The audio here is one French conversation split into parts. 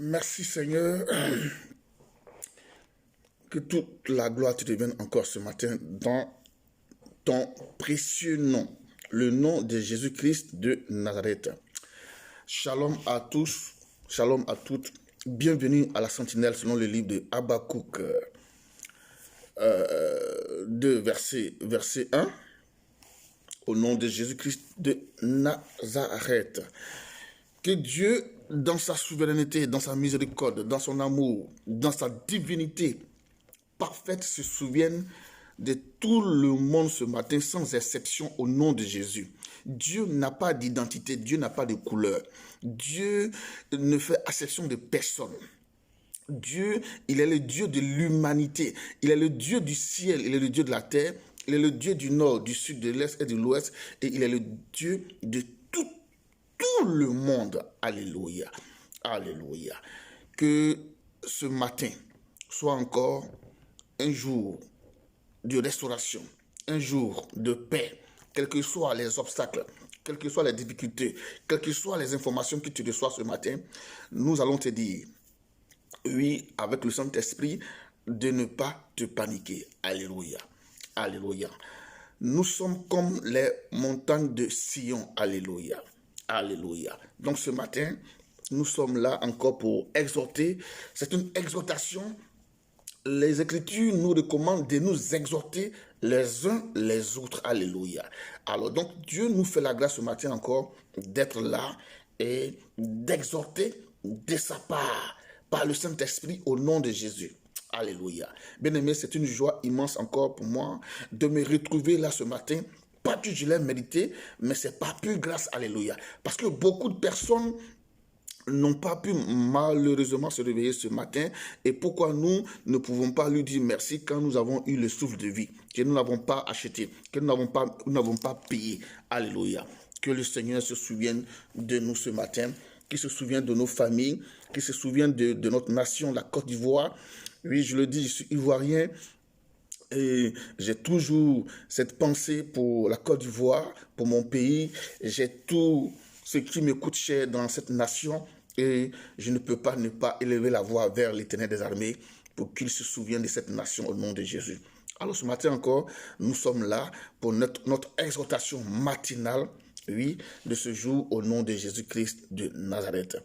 Merci Seigneur, que toute la gloire te revienne encore ce matin dans ton précieux nom, le nom de Jésus-Christ de Nazareth. Shalom à tous, shalom à toutes, bienvenue à la Sentinelle selon le livre de Habakkuk 2, verset 1, au nom de Jésus-Christ de Nazareth. Que Dieu, dans sa souveraineté, dans sa miséricorde, dans son amour, dans sa divinité parfaite, se souvienne de tout le monde ce matin, sans exception, au nom de Jésus. Dieu n'a pas d'identité, Dieu n'a pas de couleur. Dieu ne fait exception de personne. Dieu, il est le Dieu de l'humanité. Il est le Dieu du ciel, il est le Dieu de la terre. Il est le Dieu du nord, du sud, de l'est et de l'ouest. Et il est le Dieu de tout le monde. Alléluia. Alléluia. Que ce matin soit encore un jour de restauration, un jour de paix, quels que soient les obstacles, quelles que soient les difficultés, quelles que soient les informations que tu reçois ce matin, nous allons te dire, oui, avec le Saint-Esprit, de ne pas te paniquer. Alléluia. Alléluia. Nous sommes comme les montagnes de Sion. Alléluia. Alléluia. Donc ce matin, nous sommes là encore pour exhorter. C'est une exhortation. Les Écritures nous recommandent de nous exhorter les uns les autres. Alléluia. Alors donc Dieu nous fait la grâce ce matin encore d'être là et d'exhorter de sa part par le Saint-Esprit au nom de Jésus. Alléluia. Bien-aimé, c'est une joie immense encore pour moi de me retrouver là ce matin. Pas que je l'ai mérité, mais c'est pas plus grâce. Alléluia. Parce que beaucoup de personnes n'ont pas pu malheureusement se réveiller ce matin. Et pourquoi nous ne pouvons pas lui dire merci quand nous avons eu le souffle de vie, que nous n'avons pas acheté, que nous n'avons pas payé. Alléluia. Que le Seigneur se souvienne de nous ce matin, qu'il se souvienne de nos familles, qu'il se souvienne de notre nation, la Côte d'Ivoire. Oui, je le dis, je suis ivoirien. Et j'ai toujours cette pensée pour la Côte d'Ivoire, pour mon pays. J'ai tout ce qui me coûte cher dans cette nation et je ne peux pas ne pas élever la voix vers l'Éternel des armées pour qu'il se souvienne de cette nation au nom de Jésus. Alors ce matin encore, nous sommes là pour notre exhortation matinale, oui, de ce jour au nom de Jésus-Christ de Nazareth.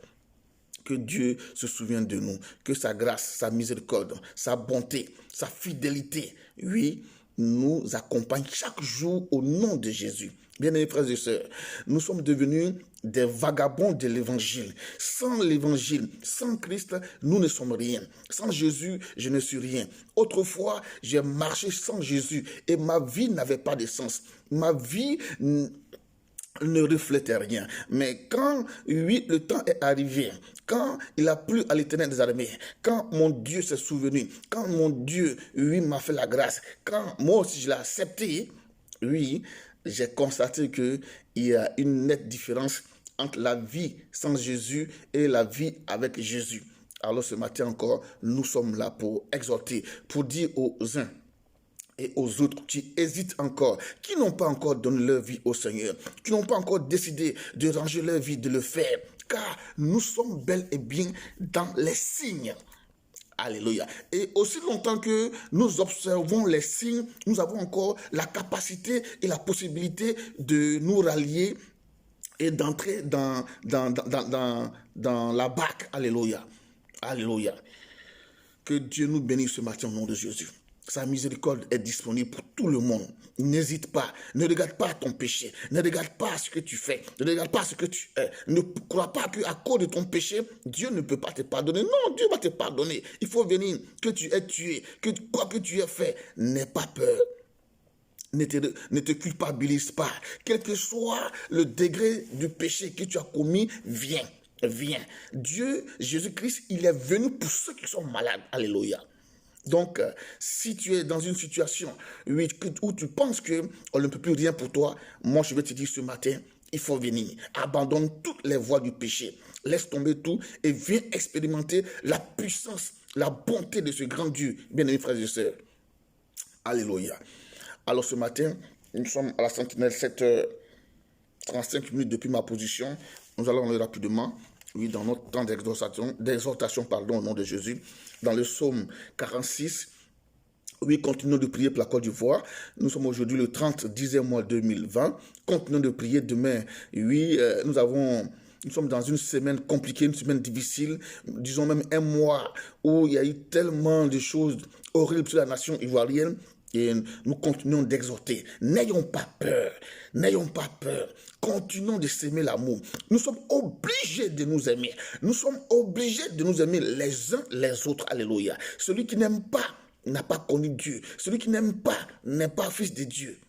Que Dieu se souvienne de nous, que sa grâce, sa miséricorde, sa bonté, sa fidélité, oui, nous accompagne chaque jour au nom de Jésus. Bien-aimés frères et sœurs, nous sommes devenus des vagabonds de l'évangile. Sans l'évangile, sans Christ, nous ne sommes rien. Sans Jésus, je ne suis rien. Autrefois, j'ai marché sans Jésus et ma vie n'avait pas de sens. Ma vie ne reflétait rien. Mais quand, oui, le temps est arrivé, quand il a plu à l'Éternel des armées, quand mon Dieu s'est souvenu, quand mon Dieu, oui, m'a fait la grâce, quand moi aussi je l'ai accepté, oui, j'ai constaté qu'il y a une nette différence entre la vie sans Jésus et la vie avec Jésus. Alors ce matin encore, nous sommes là pour exhorter, pour dire aux uns et aux autres qui hésitent encore, qui n'ont pas encore donné leur vie au Seigneur, qui n'ont pas encore décidé de ranger leur vie, de le faire, car nous sommes bel et bien dans les signes. Alléluia. Et aussi longtemps que nous observons les signes, nous avons encore la capacité et la possibilité de nous rallier et d'entrer dans la barque. Alléluia. Alléluia. Que Dieu nous bénisse ce matin au nom de Jésus. Sa miséricorde est disponible pour tout le monde. N'hésite pas. Ne regarde pas ton péché. Ne regarde pas ce que tu fais. Ne regarde pas ce que tu es. Ne crois pas qu'à cause de ton péché, Dieu ne peut pas te pardonner. Non, Dieu va te pardonner. Il faut venir. Que tu aies tué. Que quoi que tu aies fait, n'aie pas peur. Ne te culpabilise pas. Quel que soit le degré du péché que tu as commis, viens. Dieu, Jésus-Christ, il est venu pour ceux qui sont malades. Alléluia. Donc, si tu es dans une situation où tu penses qu'on ne peut plus rien pour toi, moi je vais te dire ce matin, il faut venir. Abandonne toutes les voies du péché. Laisse tomber tout et viens expérimenter la puissance, la bonté de ce grand Dieu. Bien-aimés frères et sœurs. Alléluia. Alors ce matin, nous sommes à la sentinelle 7h35 depuis ma position. Nous allons aller rapidement. Oui, dans notre temps d'exhortation, au nom de Jésus, dans le psaume 46, oui, continuons de prier pour la Côte d'Ivoire. Nous sommes aujourd'hui le 30 10e mois 2020. Continuons de prier demain. Oui, nous sommes dans une semaine compliquée, une semaine difficile, disons même un mois où il y a eu tellement de choses horribles sur la nation ivoirienne. Et nous continuons d'exhorter. N'ayons pas peur. N'ayons pas peur. Continuons de s'aimer l'amour. Nous sommes obligés de nous aimer. Nous sommes obligés de nous aimer les uns les autres. Alléluia. Celui qui n'aime pas n'a pas connu Dieu. Celui qui n'aime pas n'est pas fils de Dieu.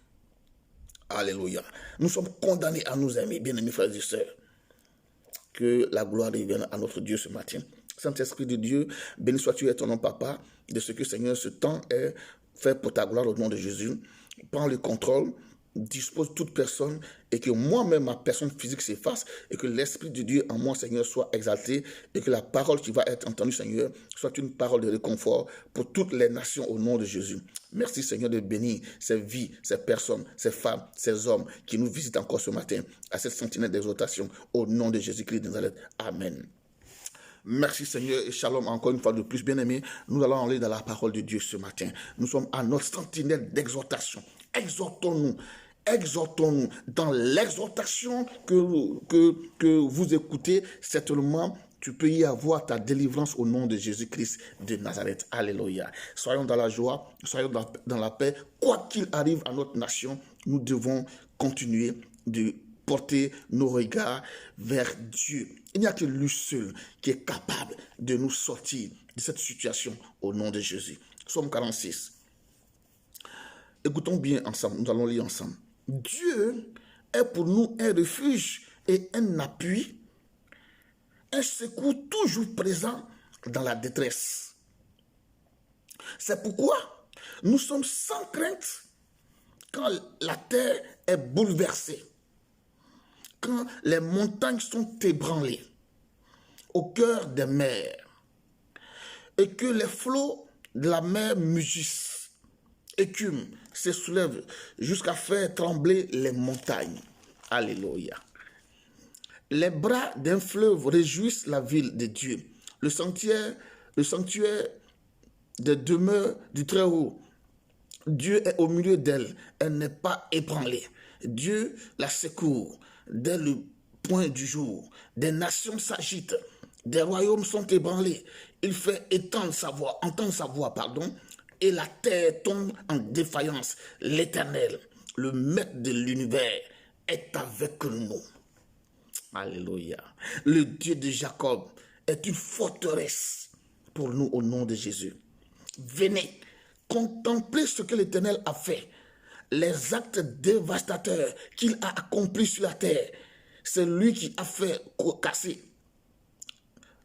Alléluia. Nous sommes condamnés à nous aimer, bien-aimés frères et sœurs. Que la gloire revienne à notre Dieu ce matin. Saint-Esprit de Dieu, béni sois-tu et ton nom, Papa, de ce que, Seigneur, ce temps est fait pour ta gloire au nom de Jésus. Prends le contrôle, dispose toute personne et que moi-même, ma personne physique s'efface et que l'Esprit de Dieu en moi, Seigneur, soit exalté et que la parole qui va être entendue, Seigneur, soit une parole de réconfort pour toutes les nations au nom de Jésus. Merci, Seigneur, de bénir ces vies, ces personnes, ces femmes, ces hommes qui nous visitent encore ce matin à cette sentinelle d'exhortation au nom de Jésus-Christ de Nazareth. Amen. Merci Seigneur et shalom encore une fois de plus. Bien-aimés, nous allons aller dans la parole de Dieu ce matin. Nous sommes à notre sentinelle d'exhortation. Exhortons-nous dans l'exhortation que vous écoutez. Certainement, tu peux y avoir ta délivrance au nom de Jésus-Christ de Nazareth. Alléluia. Soyons dans la joie, soyons dans la paix. Quoi qu'il arrive à notre nation, nous devons continuer de porter nos regards vers Dieu. Il n'y a que lui seul qui est capable de nous sortir de cette situation au nom de Jésus. Psaume 46. Écoutons bien ensemble, nous allons lire ensemble. Dieu est pour nous un refuge et un appui, un secours toujours présent dans la détresse. C'est pourquoi nous sommes sans crainte quand la terre est bouleversée, quand les montagnes sont ébranlées au cœur des mers et que les flots de la mer mugissent, écument, se soulèvent jusqu'à faire trembler les montagnes. Alléluia. Les bras d'un fleuve réjouissent la ville de Dieu. Le sanctuaire des demeures du Très-Haut. Dieu est au milieu d'elle. Elle n'est pas ébranlée. Dieu la secourt dès le point du jour. Des nations s'agitent. Des royaumes sont ébranlés. Il fait entendre sa voix, et la terre tombe en défaillance. L'Éternel, le maître de l'univers, est avec nous. Alléluia. Le Dieu de Jacob est une forteresse pour nous au nom de Jésus. Venez, contemplez ce que l'Éternel a fait, les actes dévastateurs qu'il a accomplis sur la terre. C'est lui qui a fait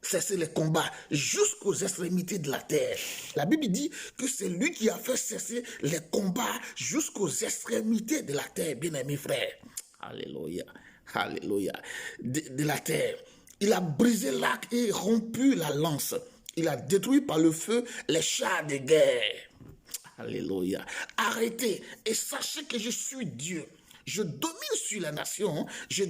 cesser les combats jusqu'aux extrémités de la terre. La Bible dit que c'est lui qui a fait cesser les combats jusqu'aux extrémités de la terre, bien-aimés frères. Alléluia. Alléluia. De la terre. Il a brisé l'arc et rompu la lance. Il a détruit par le feu les chars de guerre. Alléluia. Arrêtez et sachez que je suis Dieu. Je domine sur la nation, je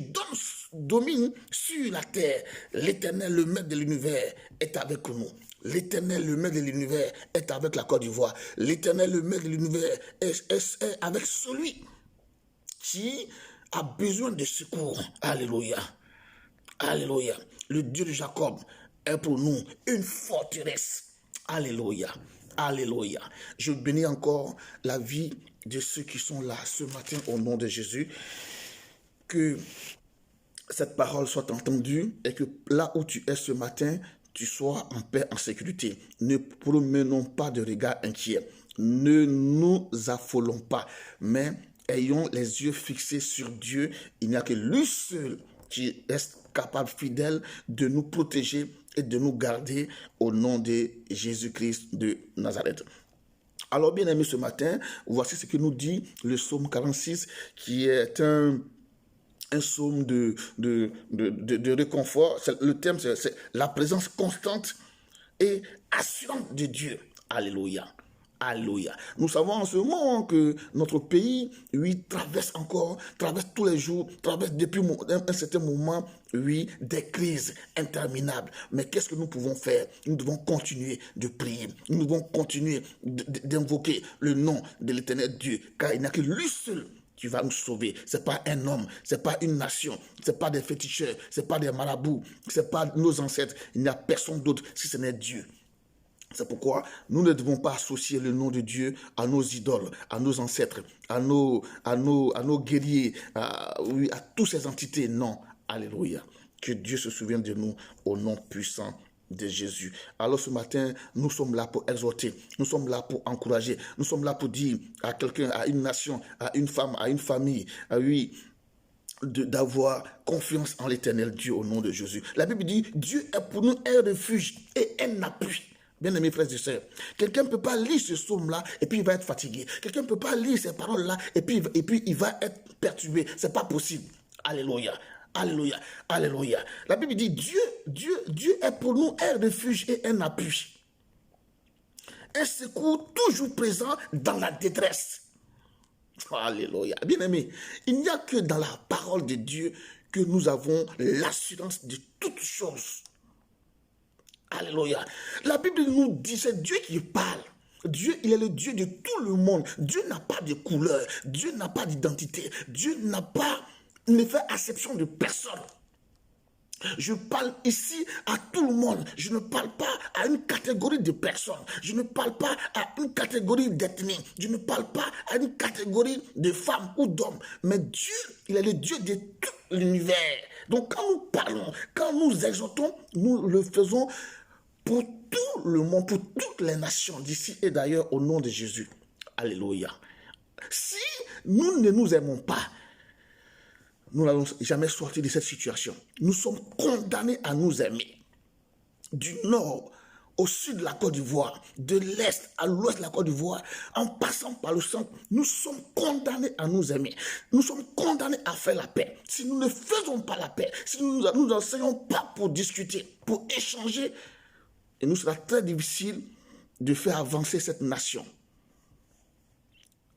domine sur la terre. L'Éternel, le maître de l'univers, est avec nous. L'Éternel, le maître de l'univers, est avec la Côte d'Ivoire. L'Éternel, le maître de l'univers, est avec celui qui a besoin de secours. Alléluia. Alléluia. Le Dieu de Jacob est pour nous une forteresse. Alléluia. Alléluia. Je bénis encore la vie de ceux qui sont là ce matin au nom de Jésus. Que cette parole soit entendue et que là où tu es ce matin, tu sois en paix, en sécurité. Ne promenons pas de regard inquiet. Ne nous affolons pas, mais ayons les yeux fixés sur Dieu. Il n'y a que lui seul qui est capable, fidèle, de nous protéger et de nous garder au nom de Jésus-Christ de Nazareth. Alors, bien aimés, ce matin, voici ce que nous dit le psaume 46, qui est un psaume de réconfort. Le thème, c'est la présence constante et assurante de Dieu. Alléluia. Alléluia. Nous savons en ce moment que notre pays, oui, traverse tous les jours, traverse depuis un certain moment, oui, des crises interminables. Mais qu'est-ce que nous pouvons faire? Nous devons continuer de prier. Nous devons continuer d'invoquer le nom de l'Éternel Dieu, car il n'y a que lui seul qui va nous sauver. C'est pas un homme, c'est pas une nation, c'est pas des féticheurs, c'est pas des marabouts, c'est pas nos ancêtres. Il n'y a personne d'autre si ce n'est Dieu. C'est pourquoi nous ne devons pas associer le nom de Dieu à nos idoles, à nos ancêtres, à nos guerriers, à toutes ces entités. Non, alléluia. Que Dieu se souvienne de nous au nom puissant de Jésus. Alors ce matin, nous sommes là pour exhorter, nous sommes là pour encourager, nous sommes là pour dire à quelqu'un, à une nation, à une femme, à une famille, d'avoir confiance en l'Éternel Dieu au nom de Jésus. La Bible dit, Dieu est pour nous un refuge et un appui. Bien-aimés frères et sœurs, quelqu'un ne peut pas lire ce psaume-là et puis il va être fatigué. Quelqu'un ne peut pas lire ces paroles-là et puis il va être perturbé. Ce n'est pas possible. Alléluia. Alléluia. Alléluia. La Bible dit, Dieu est pour nous un refuge et un appui. Un secours toujours présent dans la détresse. Alléluia. Bien-aimés, il n'y a que dans la parole de Dieu que nous avons l'assurance de toutes choses. Alléluia. La Bible nous dit, c'est Dieu qui parle. Dieu, il est le Dieu de tout le monde. Dieu n'a pas de couleur. Dieu n'a pas d'identité. Dieu ne fait acception de personne. Je parle ici à tout le monde. Je ne parle pas à une catégorie de personnes. Je ne parle pas à une catégorie d'ethnie. Je ne parle pas à une catégorie de femmes ou d'hommes. Mais Dieu, il est le Dieu de tout l'univers. Donc quand nous parlons, quand nous exhortons, nous le faisons pour tout le monde, pour toutes les nations d'ici et d'ailleurs au nom de Jésus. Alléluia. Si nous ne nous aimons pas, nous n'allons jamais sortir de cette situation. Nous sommes condamnés à nous aimer. Du nord au sud de la Côte d'Ivoire, de l'est à l'ouest de la Côte d'Ivoire, en passant par le centre, nous sommes condamnés à nous aimer. Nous sommes condamnés à faire la paix. Si nous ne faisons pas la paix, si nous n'enseignons pas pour discuter, pour échanger, il nous sera très difficile de faire avancer cette nation.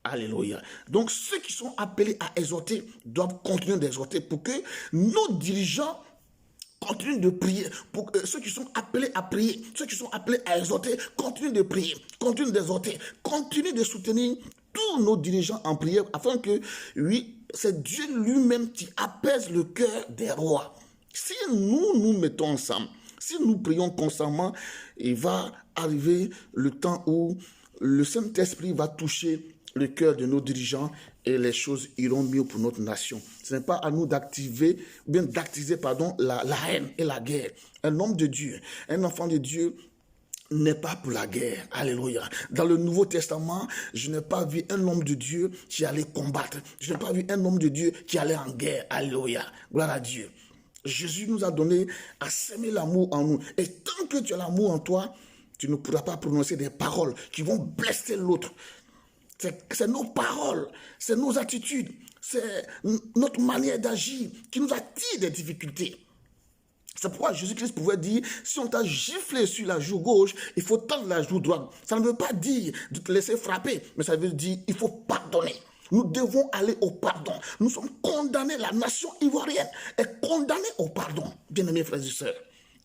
Alléluia. Donc ceux qui sont appelés à exhorter doivent continuer d'exhorter pour que nos dirigeants continuent de prier. Pour que ceux qui sont appelés à prier, ceux qui sont appelés à exhorter, continuent de prier, continuent d'exhorter, continuent de soutenir tous nos dirigeants en prière afin que, oui, c'est Dieu lui-même qui apaise le cœur des rois. Si nous nous mettons ensemble, si nous prions constamment, il va arriver le temps où le Saint-Esprit va toucher le cœur de nos dirigeants et les choses iront mieux pour notre nation. Ce n'est pas à nous d'attiser la haine et la guerre. Un homme de Dieu, un enfant de Dieu n'est pas pour la guerre. Alléluia. Dans le Nouveau Testament, je n'ai pas vu un homme de Dieu qui allait combattre. Je n'ai pas vu un homme de Dieu qui allait en guerre. Alléluia. Gloire à Dieu. Jésus nous a donné à s'aimer l'amour en nous. Et tant que tu as l'amour en toi, tu ne pourras pas prononcer des paroles qui vont blesser l'autre. C'est nos paroles, c'est nos attitudes, c'est notre manière d'agir qui nous attire des difficultés. C'est pourquoi Jésus-Christ pouvait dire, si on t'a giflé sur la joue gauche, il faut tendre la joue droite. Ça ne veut pas dire de te laisser frapper, mais ça veut dire il faut pardonner. Nous devons aller au pardon. Nous sommes condamnés, la nation ivoirienne est condamnée au pardon. Bien-aimés frères et sœurs,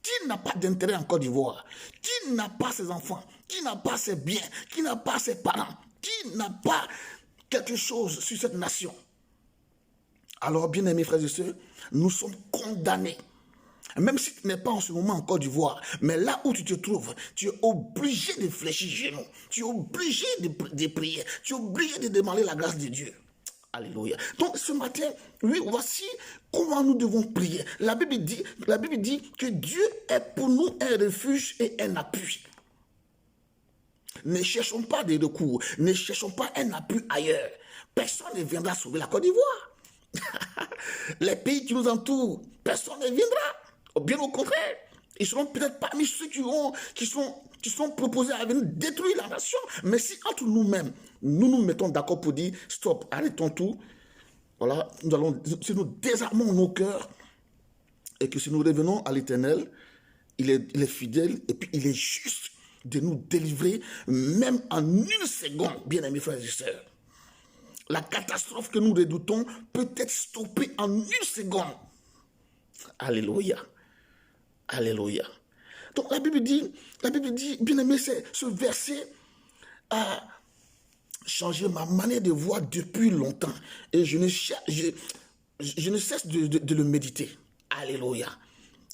qui n'a pas d'intérêt en Côte d'Ivoire? Qui n'a pas ses enfants? Qui n'a pas ses biens? Qui n'a pas ses parents? Qui n'a pas quelque chose sur cette nation? Alors, bien-aimés frères et sœurs, nous sommes condamnés. Même si tu n'es pas en ce moment en Côte d'Ivoire, mais là où tu te trouves, tu es obligé de fléchir genoux. Tu es obligé de prier. Tu es obligé de demander la grâce de Dieu. Alléluia. Donc ce matin, oui, voici comment nous devons prier. La Bible dit que Dieu est pour nous un refuge et un appui. Ne cherchons pas des recours, ne cherchons pas un appui ailleurs. Personne ne viendra sauver la Côte d'Ivoire. Les pays qui nous entourent, personne ne viendra. Bien au contraire, ils seront peut-être parmi ceux qui sont proposés à venir détruire la nation. Mais si entre nous-mêmes, nous nous mettons d'accord pour dire stop, arrêtons tout. Voilà, si nous désarmons nos cœurs et que si nous revenons à l'Éternel, il est fidèle et puis il est juste de nous délivrer, même en une seconde, bien-aimés frères et sœurs. La catastrophe que nous redoutons peut être stoppée en une seconde. Alléluia. Alléluia. Donc la Bible dit, bien-aimé, ce verset a changé ma manière de voir depuis longtemps. Et je ne cesse de le méditer. Alléluia.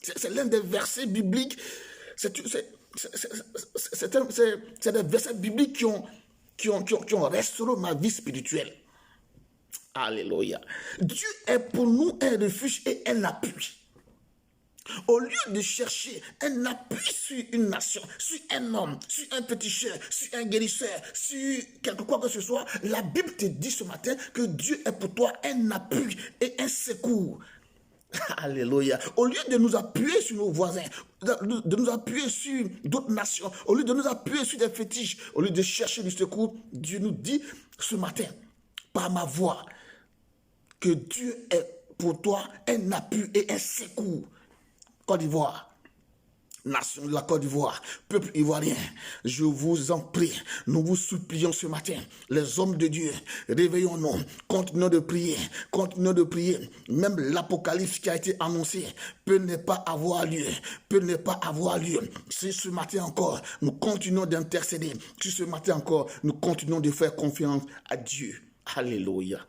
C'est l'un des versets bibliques. C'est des versets bibliques qui ont restauré ma vie spirituelle. Alléluia. Dieu est pour nous un refuge et un appui. Au lieu de chercher un appui sur une nation, sur un homme, sur un féticheur, sur un guérisseur, sur quelque quoi que ce soit, la Bible te dit ce matin que Dieu est pour toi un appui et un secours. Alléluia. Au lieu de nous appuyer sur nos voisins, de nous appuyer sur d'autres nations, au lieu de nous appuyer sur des fétiches, au lieu de chercher du secours, Dieu nous dit ce matin, par ma voix, que Dieu est pour toi un appui et un secours. Côte d'Ivoire, nation de la Côte d'Ivoire, peuple ivoirien, je vous en prie, nous vous supplions ce matin, les hommes de Dieu, réveillons-nous, continuons de prier, même l'apocalypse qui a été annoncé peut ne pas avoir lieu, Si ce matin encore, nous continuons d'intercéder, si ce matin encore, nous continuons de faire confiance à Dieu. Alléluia.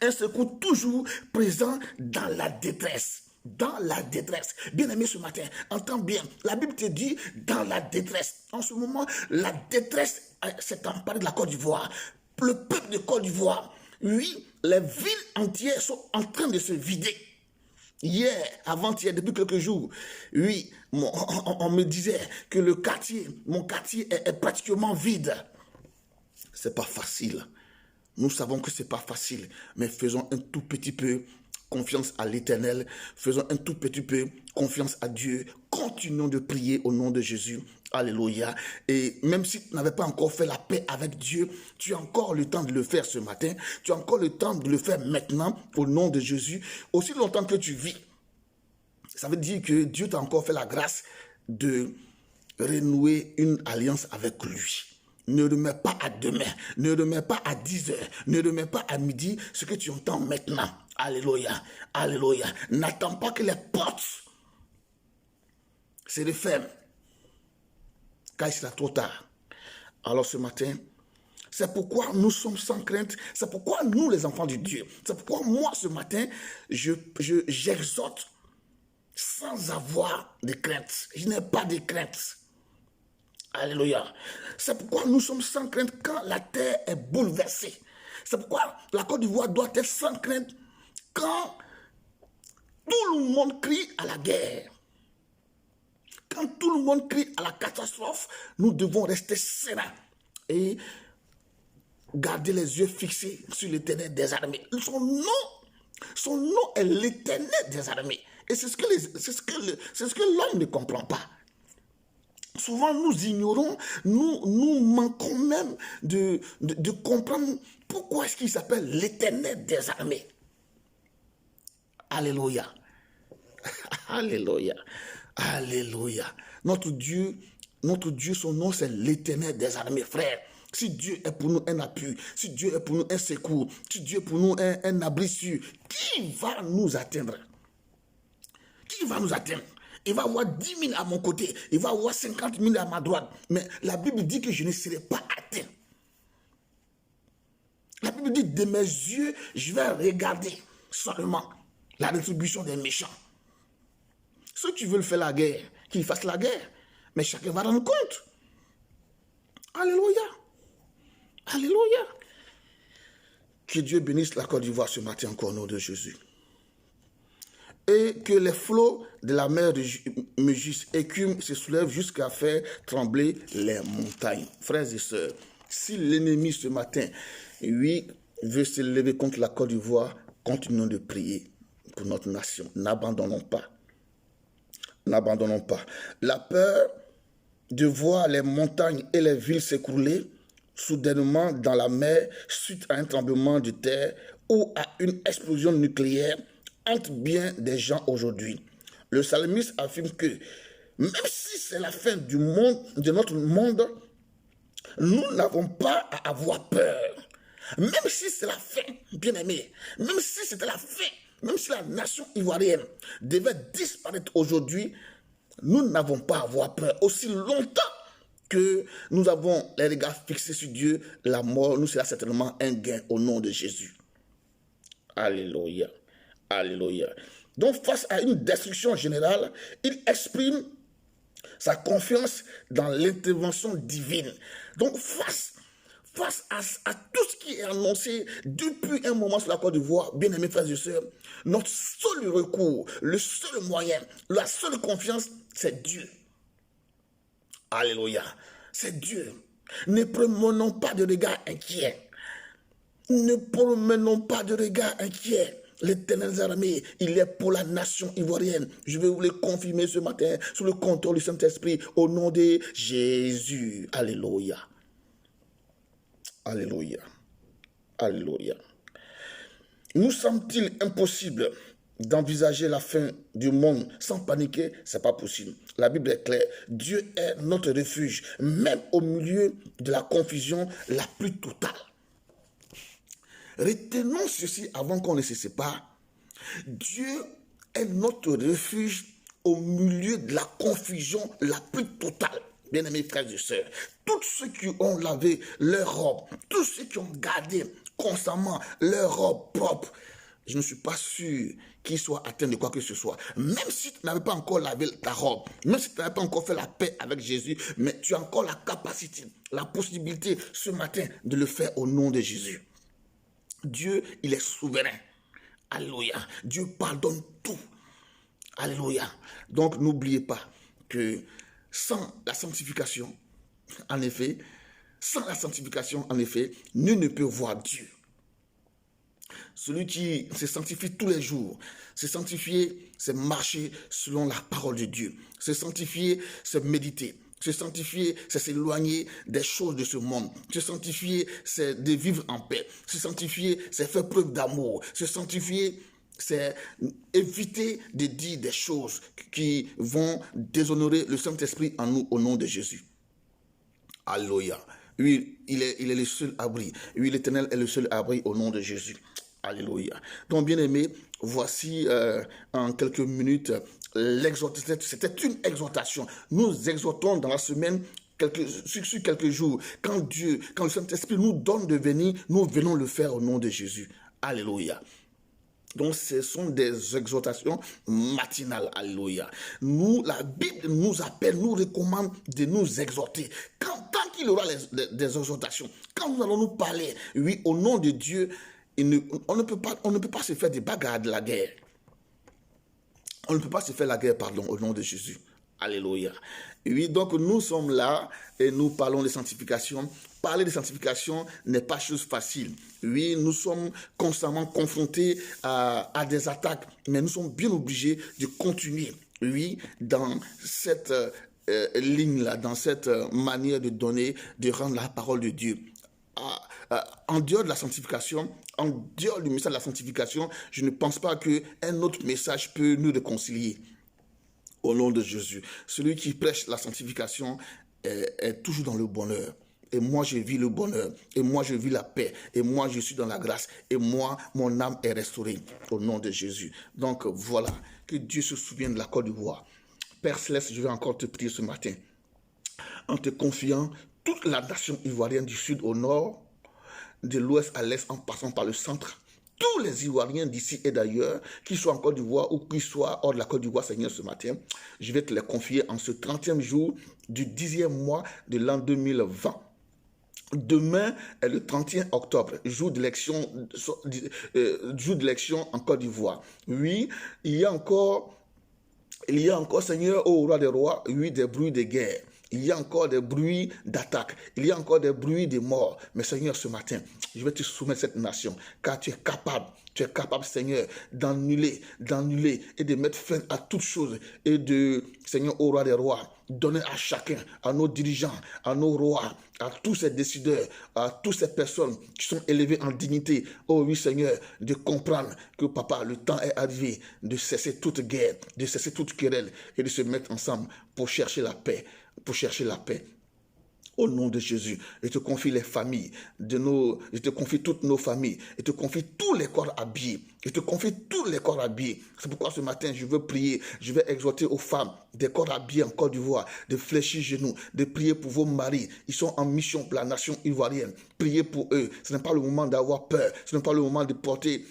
Un secours toujours présent dans la détresse. Dans la détresse. Bien-aimé, ce matin, entends bien, la Bible te dit dans la détresse. En ce moment, la détresse s'est emparée de la Côte d'Ivoire. Le peuple de Côte d'Ivoire, oui, les villes entières sont en train de se vider. Hier, avant-hier, depuis quelques jours, oui, on me disait que mon quartier est pratiquement vide. C'est pas facile. Nous savons que c'est pas facile, mais faisons un tout petit peu confiance à l'Éternel, faisons un tout petit peu confiance à Dieu, continuons de prier au nom de Jésus, alléluia, et même si tu n'avais pas encore fait la paix avec Dieu, tu as encore le temps de le faire ce matin, tu as encore le temps de le faire maintenant, au nom de Jésus, aussi longtemps que tu vis, ça veut dire que Dieu t'a encore fait la grâce de renouer une alliance avec lui. Ne remets pas à demain, ne remets pas à 10 heures, ne remets pas à midi ce que tu entends maintenant. Alléluia, alléluia. N'attends pas que les portes se referment, car il sera trop tard. Alors ce matin, c'est pourquoi nous sommes sans crainte, c'est pourquoi nous les enfants de Dieu, c'est pourquoi moi ce matin, j'exhorte sans avoir de crainte. Je n'ai pas de crainte. Alléluia. C'est pourquoi nous sommes sans crainte quand la terre est bouleversée. C'est pourquoi la Côte d'Ivoire doit être sans crainte quand tout le monde crie à la guerre. Quand tout le monde crie à la catastrophe, nous devons rester sereins et garder les yeux fixés sur l'Éternel des armées. Son nom est l'Éternel des armées. Et c'est ce que l'homme ne comprend pas. Souvent, nous ignorons, nous manquons même de comprendre pourquoi est-ce qu'il s'appelle l'Éternel des armées. Alléluia. Alléluia. Alléluia. Notre Dieu, son nom, c'est l'Éternel des armées, frère. Si Dieu est pour nous un appui, si Dieu est pour nous un secours, si Dieu est pour nous un abri sûr, qui va nous atteindre? Qui va nous atteindre? Il va avoir 10 000 à mon côté, il va avoir 50 000 à ma droite. Mais la Bible dit que je ne serai pas atteint. La Bible dit, de mes yeux, je vais regarder seulement la rétribution des méchants. Ceux qui veulent faire la guerre, qu'ils fassent la guerre. Mais chacun va rendre compte. Alléluia. Alléluia. Que Dieu bénisse la Côte d'Ivoire ce matin encore au nom de Jésus. Et que les flots de la mer de Mégis écument, se soulèvent jusqu'à faire trembler les montagnes. Frères et sœurs, si l'ennemi ce matin, oui, veut se lever contre la Côte d'Ivoire, continuons de prier pour notre nation. N'abandonnons pas. N'abandonnons pas. La peur de voir les montagnes et les villes s'écrouler soudainement dans la mer suite à un tremblement de terre ou à une explosion nucléaire hante bien des gens aujourd'hui. Le psalmiste affirme que Même si c'est la fin du monde, de notre monde, nous n'avons pas à avoir peur. Même si c'est la fin, bien-aimé, même si c'était la fin, même si la nation ivoirienne devait disparaître aujourd'hui, nous n'avons pas à avoir peur. Aussi longtemps que nous avons les regards fixés sur Dieu, la mort nous sera certainement un gain au nom de Jésus. Alléluia. Alléluia. Donc face à une destruction générale, il exprime sa confiance dans l'intervention divine. Donc face à tout ce qui est annoncé depuis un moment sur la Côte d'Ivoire, bien-aimés frères et sœurs, notre seul recours, le seul moyen, la seule confiance, c'est Dieu. Alléluia. C'est Dieu. Ne promenons pas de regard inquiet. Ne promenons pas de regard inquiet. L'Éternel des armées, il est pour la nation ivoirienne. Je vais vous le confirmer ce matin sous le contrôle du Saint-Esprit au nom de Jésus. Alléluia. Alléluia. Alléluia. Nous semble-t-il impossible d'envisager la fin du monde sans paniquer? C'est pas possible. La Bible est claire. Dieu est notre refuge, même au milieu de la confusion la plus totale. Retenons ceci avant qu'on ne se sépare. Dieu est notre refuge au milieu de la confusion la plus totale. Bien-aimés frères et sœurs, tous ceux qui ont lavé leur robe, tous ceux qui ont gardé constamment leur robe propre, je ne suis pas sûr qu'ils soient atteints de quoi que ce soit. Même si tu n'avais pas encore lavé ta robe, même si tu n'avais pas encore fait la paix avec Jésus, mais tu as encore la capacité, la possibilité ce matin de le faire au nom de Jésus. Dieu, il est souverain. Alléluia. Dieu pardonne tout. Alléluia. Donc, n'oubliez pas que sans la sanctification, en effet, nul ne peut voir Dieu. Celui qui se sanctifie tous les jours, se sanctifier, c'est marcher selon la parole de Dieu. Se sanctifier, c'est méditer. Se sanctifier, c'est s'éloigner des choses de ce monde. Se sanctifier, c'est de vivre en paix. Se sanctifier, c'est faire preuve d'amour. Se sanctifier, c'est éviter de dire des choses qui vont déshonorer le Saint-Esprit en nous au nom de Jésus. Alléluia. Oui, il est le seul abri. Oui, l'Éternel est le seul abri au nom de Jésus. Alléluia. Donc, bien-aimés, voici en quelques minutes l'exhortation. C'était une exhortation. Nous exhortons dans la semaine sur quelques jours. Quand le Saint-Esprit nous donne de venir, nous venons le faire au nom de Jésus. Alléluia. Donc, ce sont des exhortations matinales. Alléluia. La Bible nous appelle, nous recommande de nous exhorter. Tant qu'il y aura des exhortations, quand nous allons nous parler, oui, au nom de Dieu, on ne peut pas se faire des bagarres de la guerre. On ne peut pas se faire la guerre, au nom de Jésus. Alléluia. Oui, donc nous sommes là et nous parlons de sanctification. Parler de sanctification n'est pas chose facile. Oui, nous sommes constamment confrontés à des attaques, mais nous sommes bien obligés de continuer, oui, dans cette ligne-là, dans cette manière de donner, de rendre la parole de Dieu. En dehors de la sanctification, en dehors du message de la sanctification, je ne pense pas qu'un autre message peut nous réconcilier. Au nom de Jésus. Celui qui prêche la sanctification est toujours dans le bonheur. Et moi, je vis le bonheur. Et moi, je vis la paix. Et moi, je suis dans la grâce. Et moi, mon âme est restaurée. Au nom de Jésus. Donc, voilà. Que Dieu se souvienne de la Côte d'Ivoire. Père Céleste, je vais encore te prier ce matin. En te confiant toute la nation ivoirienne du sud au nord, de l'ouest à l'est, en passant par le centre. Tous les Ivoiriens d'ici et d'ailleurs, qu'ils soient en Côte d'Ivoire ou qu'ils soient hors de la Côte d'Ivoire, Seigneur, ce matin, je vais te les confier en ce 30e jour du 10e mois de l'an 2020. Demain est le 31 octobre, jour d'élection en Côte d'Ivoire. Oui, il y a encore, Seigneur, ô roi des rois, oui, des bruits de guerre. Il y a encore des bruits d'attaque. Il y a encore des bruits de mort. Mais Seigneur, ce matin, je vais te soumettre cette nation, car tu es capable Tu es capable, Seigneur, d'annuler et de mettre fin à toutes choses et de, Seigneur, au roi des rois, donner à chacun, à nos dirigeants, à nos rois, à tous ces décideurs, à toutes ces personnes qui sont élevées en dignité. Oh oui, Seigneur, de comprendre que, Papa, le temps est arrivé de cesser toute guerre, de cesser toute querelle et de se mettre ensemble pour chercher la paix, Au nom de Jésus, je te confie les familles, je te confie toutes nos familles, je te confie tous les corps habillés, C'est pourquoi ce matin, je veux prier, je vais exhorter aux femmes des corps habillés en Côte d'Ivoire, de fléchir genoux, de prier pour vos maris. Ils sont en mission pour la nation ivoirienne. Priez pour eux. Ce n'est pas le moment d'avoir peur, ce n'est pas le moment de porter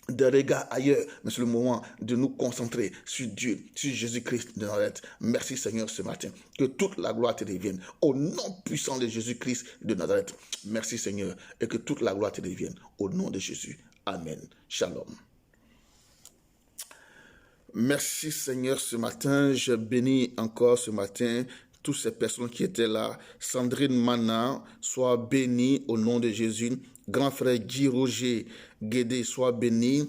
de regards ailleurs, mais c'est le moment de nous concentrer sur Dieu, sur Jésus-Christ de Nazareth. Merci Seigneur ce matin, que toute la gloire te revienne, au nom puissant de Jésus-Christ de Nazareth. Merci Seigneur, et que toute la gloire te revienne, au nom de Jésus. Amen. Shalom. Merci Seigneur ce matin, je bénis encore ce matin toutes ces personnes qui étaient là. Sandrine Mana, sois bénie au nom de Jésus. Grand frère Guy Roger Guédé, sois béni.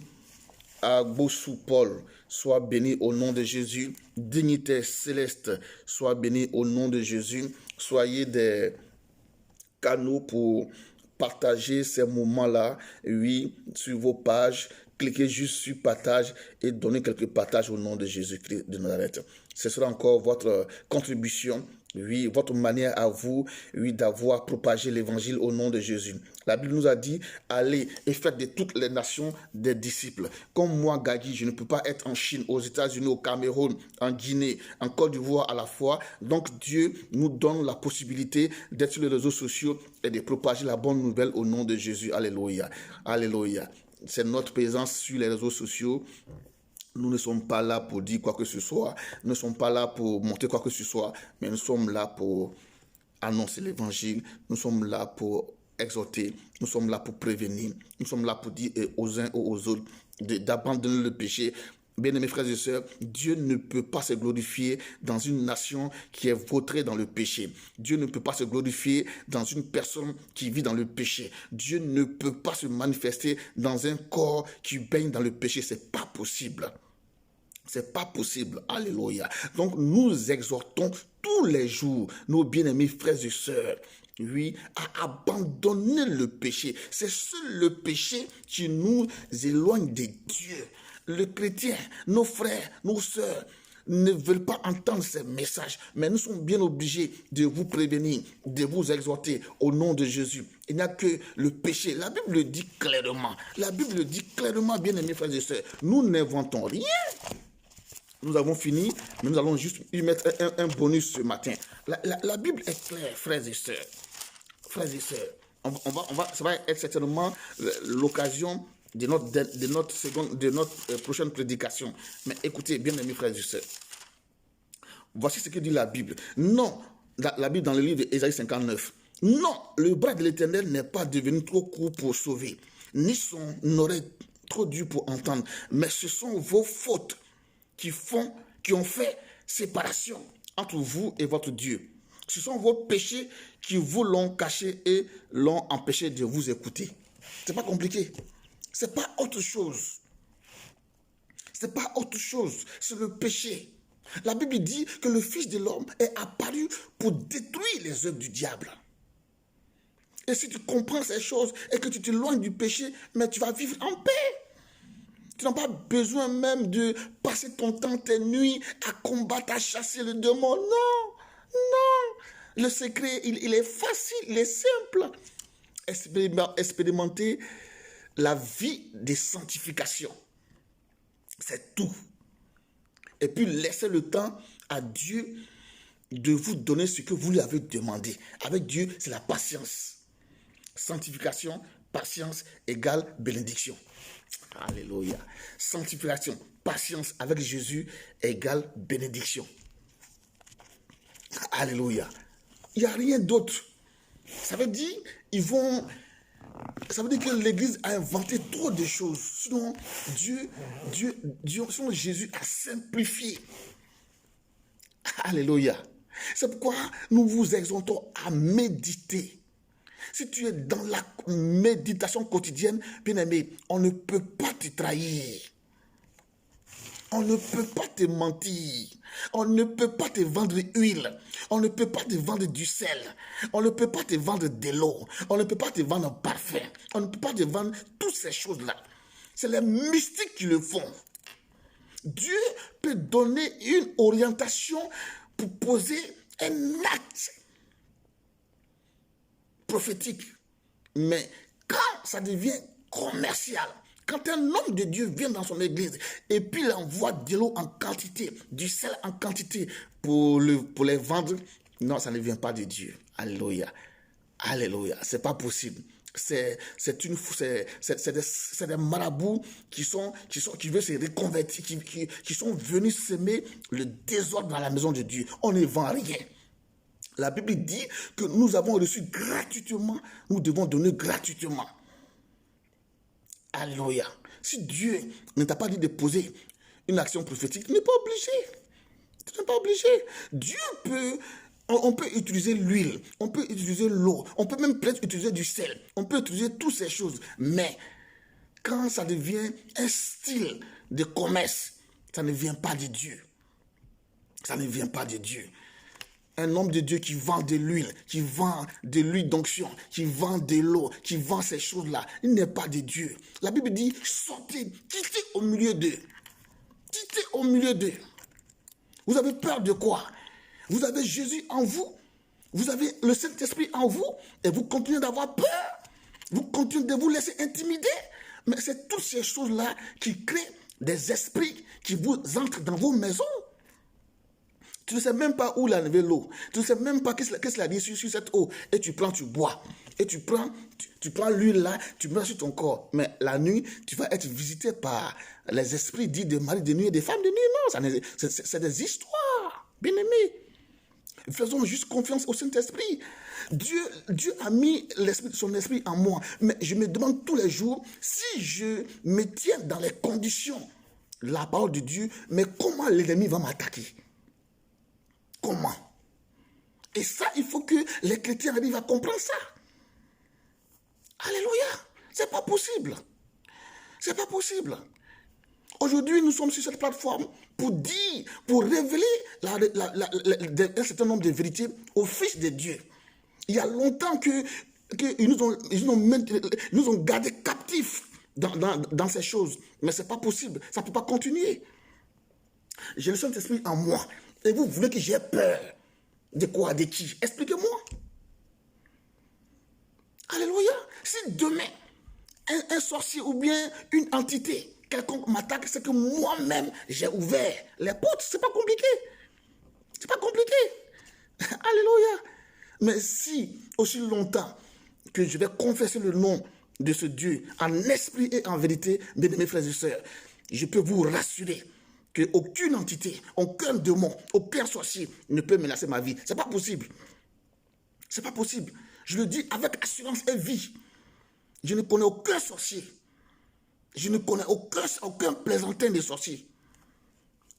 Agbossou Paul, sois béni au nom de Jésus. Dignitaire Céleste, sois béni au nom de Jésus. Soyez des canaux pour partager ces moments-là, oui, sur vos pages. Cliquez juste sur partage et donnez quelques partages au nom de Jésus-Christ de Nazareth. Ce sera encore votre contribution, oui, votre manière à vous, oui, d'avoir propagé l'évangile au nom de Jésus. La Bible nous a dit, allez et faites de toutes les nations des disciples. Comme moi, Gagui, je ne peux pas être en Chine, aux États-Unis, au Cameroun, en Guinée, en Côte d'Ivoire à la fois. Donc Dieu nous donne la possibilité d'être sur les réseaux sociaux et de propager la bonne nouvelle au nom de Jésus. Alléluia. Alléluia. C'est notre présence sur les réseaux sociaux. Nous ne sommes pas là pour dire quoi que ce soit. Nous ne sommes pas là pour montrer quoi que ce soit. Mais nous sommes là pour annoncer l'évangile. Nous sommes là pour exhorter. Nous sommes là pour prévenir. Nous sommes là pour dire aux uns et aux autres d'abandonner le péché. Bien-aimés frères et sœurs, Dieu ne peut pas se glorifier dans une nation qui est vautrée dans le péché. Dieu ne peut pas se glorifier dans une personne qui vit dans le péché. Dieu ne peut pas se manifester dans un corps qui baigne dans le péché. C'est pas possible. C'est pas possible. Alléluia. Donc nous exhortons tous les jours nos bien-aimés frères et sœurs, oui, à abandonner le péché. C'est seul le péché qui nous éloigne de Dieu. Le chrétien, nos frères, nos sœurs ne veulent pas entendre ces messages, mais nous sommes bien obligés de vous prévenir, de vous exhorter au nom de Jésus. Il n'y a que le péché. La Bible le dit clairement. La Bible le dit clairement, bien aimés frères et sœurs. Nous n'inventons rien. Nous avons fini, mais nous allons juste y mettre un bonus ce matin. La Bible est claire, frères et sœurs. Frères et sœurs, ça va être certainement l'occasion de notre prochaine prédication. Mais écoutez, bien aimés frères et sœurs, voici ce que dit la Bible. Non, la Bible dans le livre d'Ésaïe 59. Non, le bras de l'Éternel n'est pas devenu trop court pour sauver, ni son oreille trop dure pour entendre. Mais ce sont vos fautes qui ont fait séparation entre vous et votre Dieu. Ce sont vos péchés qui vous l'ont caché et l'ont empêché de vous écouter. C'est pas compliqué. C'est pas autre chose. C'est pas autre chose. C'est le péché. La Bible dit que le Fils de l'homme est apparu pour détruire les œuvres du diable. Et si tu comprends ces choses et que tu t'éloignes du péché, mais tu vas vivre en paix. Tu n'as pas besoin même de passer ton temps, tes nuits à combattre, à chasser le démon. Non, non. Le secret, il est facile, il est simple. Expérimenter la vie de sanctification. C'est tout. Et puis laissez le temps à Dieu de vous donner ce que vous lui avez demandé. Avec Dieu, c'est la patience. Sanctification, patience égale bénédiction. Alléluia. Sanctification, patience avec Jésus égale bénédiction. Alléluia. Il n'y a rien d'autre. Ça veut dire que l'Église a inventé trop de choses. Sinon, sinon Jésus a simplifié. Alléluia. C'est pourquoi nous vous exhortons à méditer Si tu es dans la méditation quotidienne, bien-aimé, on ne peut pas te trahir. On ne peut pas te mentir. On ne peut pas te vendre huile. On ne peut pas te vendre du sel. On ne peut pas te vendre de l'eau. On ne peut pas te vendre un parfum. On ne peut pas te vendre toutes ces choses-là. C'est les mystiques qui le font. Dieu peut donner une orientation pour poser un acte prophétique. Mais quand ça devient commercial, quand un homme de Dieu vient dans son église et puis il envoie de l'eau en quantité, du sel en quantité pour les vendre, non, ça ne vient pas de Dieu. Alléluia. Alléluia. C'est pas possible. C'est des marabouts qui veulent se reconvertir, qui sont venus semer le désordre dans la maison de Dieu. On ne vend rien. La Bible dit que nous avons reçu gratuitement, nous devons donner gratuitement. Alléluia. Si Dieu ne t'a pas dit de poser une action prophétique, tu n'es pas obligé. Tu n'es pas obligé. Dieu peut... On peut utiliser l'huile, on peut utiliser l'eau, on peut même peut-être utiliser du sel, on peut utiliser toutes ces choses. Mais quand ça devient un style de commerce, ça ne vient pas de Dieu. Ça ne vient pas de Dieu. Un homme de Dieu qui vend de l'huile, qui vend de l'huile d'onction, qui vend de l'eau, qui vend ces choses-là, il n'est pas de Dieu. La Bible dit, sortez, quittez au milieu d'eux. Quittez au milieu d'eux. Vous avez peur de quoi? Vous avez Jésus en vous, vous avez le Saint-Esprit en vous, et vous continuez d'avoir peur, vous continuez de vous laisser intimider. Mais c'est toutes ces choses-là qui créent des esprits qui vous entrent dans vos maisons. Tu ne sais même pas où enlever l'eau, tu ne sais même pas qu'est-ce qu'il a dit sur cette eau, et tu prends, tu bois, et tu prends l'huile là, tu mets sur ton corps. Mais la nuit, tu vas être visité par les esprits dits de mari de nuit et des femmes de nuit. Non, c'est des histoires, bien-aimés. Faisons juste confiance au Saint-Esprit. Dieu a mis son esprit en moi. Mais je me demande tous les jours, si je me tiens dans les conditions, la parole de Dieu, mais comment l'ennemi va m'attaquer? Comment? Et ça, il faut que les chrétiens arrivent à comprendre ça. Alléluia. C'est pas possible. C'est pas possible. Aujourd'hui, nous sommes sur cette plateforme pour dire, pour révéler un certain nombre de vérités aux fils de Dieu. Il y a longtemps qu'ils nous ont gardés captifs dans ces choses. Mais ce n'est pas possible. Ça ne peut pas continuer. J'ai le Saint-Esprit en moi. Et vous voulez que j'ai peur de quoi? De qui? Expliquez-moi. Alléluia. Si demain, un sorcier ou bien une entité quelconque m'attaque, c'est que moi-même, j'ai ouvert les portes. C'est pas compliqué. C'est pas compliqué. Alléluia. Mais si, aussi longtemps que je vais confesser le nom de ce Dieu en esprit et en vérité, mes frères et sœurs, je peux vous rassurer qu'aucune entité, aucun démon, aucun sorcier ne peut menacer ma vie. C'est pas possible. C'est pas possible. Je le dis avec assurance et vie. Je ne connais aucun sorcier. Je ne connais aucun plaisantin de sorcier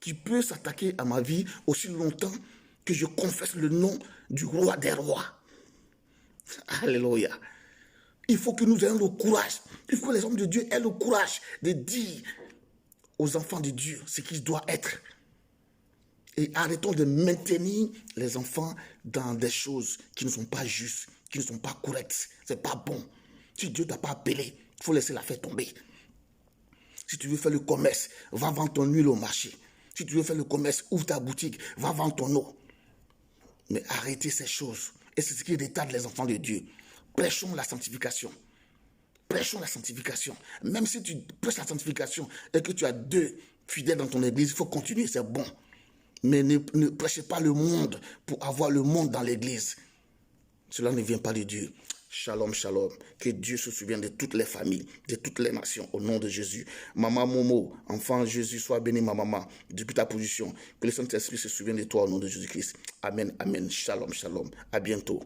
qui peut s'attaquer à ma vie aussi longtemps que je confesse le nom du roi des rois. Alléluia. Il faut que nous ayons le courage. Il faut que les hommes de Dieu aient le courage de dire aux enfants de Dieu ce qu'ils doivent être. Et arrêtons de maintenir les enfants dans des choses qui ne sont pas justes, qui ne sont pas correctes. C'est pas bon. Si Dieu ne t'a pas appelé, il faut laisser la faire tomber. Si tu veux faire le commerce, va vendre ton huile au marché. Si tu veux faire le commerce, ouvre ta boutique, va vendre ton eau. Mais arrêtez ces choses. Et c'est ce qui retarde les enfants de Dieu. Prêchons la sanctification. Prêchons la sanctification. Même si tu prêches la sanctification et que tu as 2 fidèles dans ton église, il faut continuer, c'est bon. Mais ne prêchez pas le monde pour avoir le monde dans l'église. Cela ne vient pas de Dieu. Shalom, shalom. Que Dieu se souvienne de toutes les familles, de toutes les nations, au nom de Jésus. Maman Momo, enfant Jésus, sois béni, ma maman, depuis ta position. Que le Saint-Esprit se souvienne de toi au nom de Jésus-Christ. Amen, amen. Shalom, shalom. À bientôt.